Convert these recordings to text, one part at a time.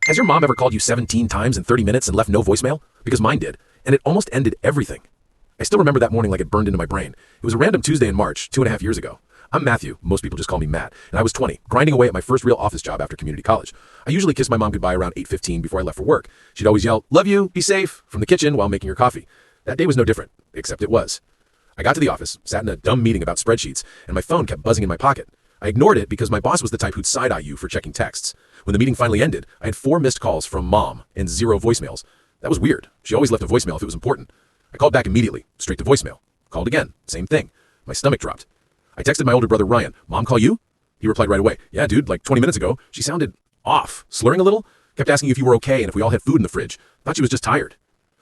Has your mom ever called you 17 times in 30 minutes and left no voicemail? Because mine did, and it almost ended everything. I still remember that morning like it burned into my brain. It was a random Tuesday in March, 2.5 years ago. I'm Matthew, most people just call me Matt, and I was 20, grinding away at my first real office job after community college. I usually kissed my mom goodbye around 8:15 before I left for work. She'd always yell, "Love you, be safe," from the kitchen while making her coffee. That day was no different, except it was. I got to the office, sat in a dumb meeting about spreadsheets, and my phone kept buzzing in my pocket. I ignored it because my boss was the type who'd side-eye you for checking texts. When the meeting finally ended, I had 4 missed calls from Mom and 0 voicemails. That was weird. She always left a voicemail if it was important. I called back immediately, straight to voicemail. Called again, same thing. My stomach dropped. I texted my older brother Ryan, "Mom call you?" He replied right away, "Yeah, dude, like 20 minutes ago." She sounded off, slurring a little, kept asking if you were okay and if we all had food in the fridge. Thought she was just tired.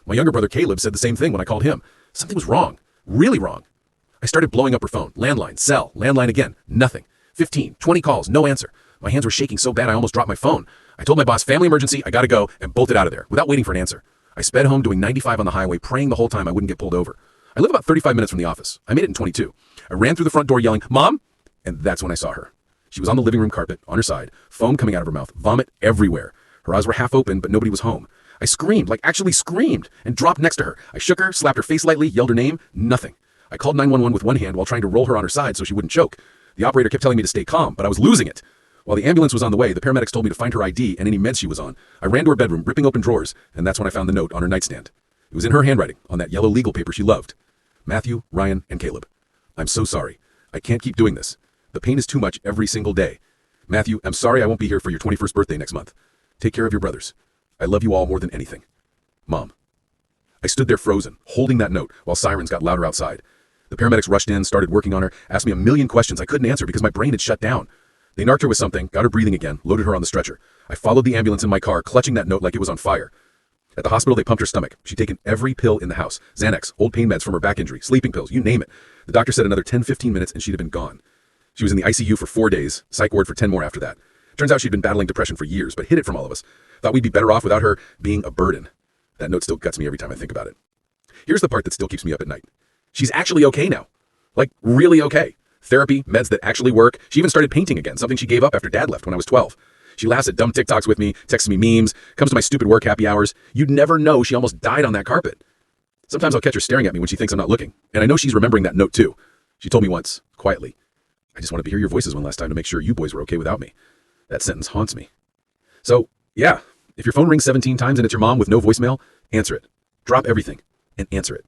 My younger brother Caleb said the same thing when I called him. Something was wrong, really wrong. I started blowing up her phone. Landline, cell, landline again, nothing. 15, 20 calls, no answer. My hands were shaking so bad I almost dropped my phone. I told my boss, "Family emergency, I gotta go," and bolted out of there without waiting for an answer. I sped home doing 95 on the highway, praying the whole time I wouldn't get pulled over. I live about 35 minutes from the office. I made it in 22. I ran through the front door yelling, "Mom!" And that's when I saw her. She was on the living room carpet, on her side, foam coming out of her mouth, vomit everywhere. Her eyes were half open, but nobody was home. I screamed, like actually screamed, and dropped next to her. I shook her, slapped her face lightly, yelled her name, nothing. I called 911 with one hand while trying to roll her on her side so she wouldn't choke. The operator kept telling me to stay calm, but I was losing it. While the ambulance was on the way, the paramedics told me to find her ID and any meds she was on. I ran to her bedroom, ripping open drawers, and that's when I found the note on her nightstand. It was in her handwriting, on that yellow legal paper she loved. Matthew, Ryan, and Caleb. I'm so sorry. I can't keep doing this. The pain is too much every single day. Matthew, I'm sorry I won't be here for your 21st birthday next month. Take care of your brothers. I love you all more than anything. Mom. I stood there frozen, holding that note, while sirens got louder outside. The paramedics rushed in, started working on her, asked me a million questions I couldn't answer because my brain had shut down. They narked her with something, got her breathing again, loaded her on the stretcher. I followed the ambulance in my car, clutching that note like it was on fire. At the hospital, they pumped her stomach. She'd taken every pill in the house. Xanax, old pain meds from her back injury, sleeping pills, you name it. The doctor said another 10-15 minutes and she'd have been gone. She was in the ICU for 4 days, psych ward for 10 more after that. Turns out she'd been battling depression for years, but hid it from all of us. Thought we'd be better off without her being a burden. That note still guts me every time I think about it. Here's the part that still keeps me up at night. She's actually okay now. Like, really okay. Therapy, meds that actually work. She even started painting again, something she gave up after Dad left when I was 12. She laughs at dumb TikToks with me, texts me memes, comes to my stupid work happy hours. You'd never know she almost died on that carpet. Sometimes I'll catch her staring at me when she thinks I'm not looking, and I know she's remembering that note too. She told me once, quietly, "I just wanted to hear your voices one last time to make sure you boys were okay without me." That sentence haunts me. So, yeah, if your phone rings 17 times and it's your mom with no voicemail, answer it. Drop everything and answer it.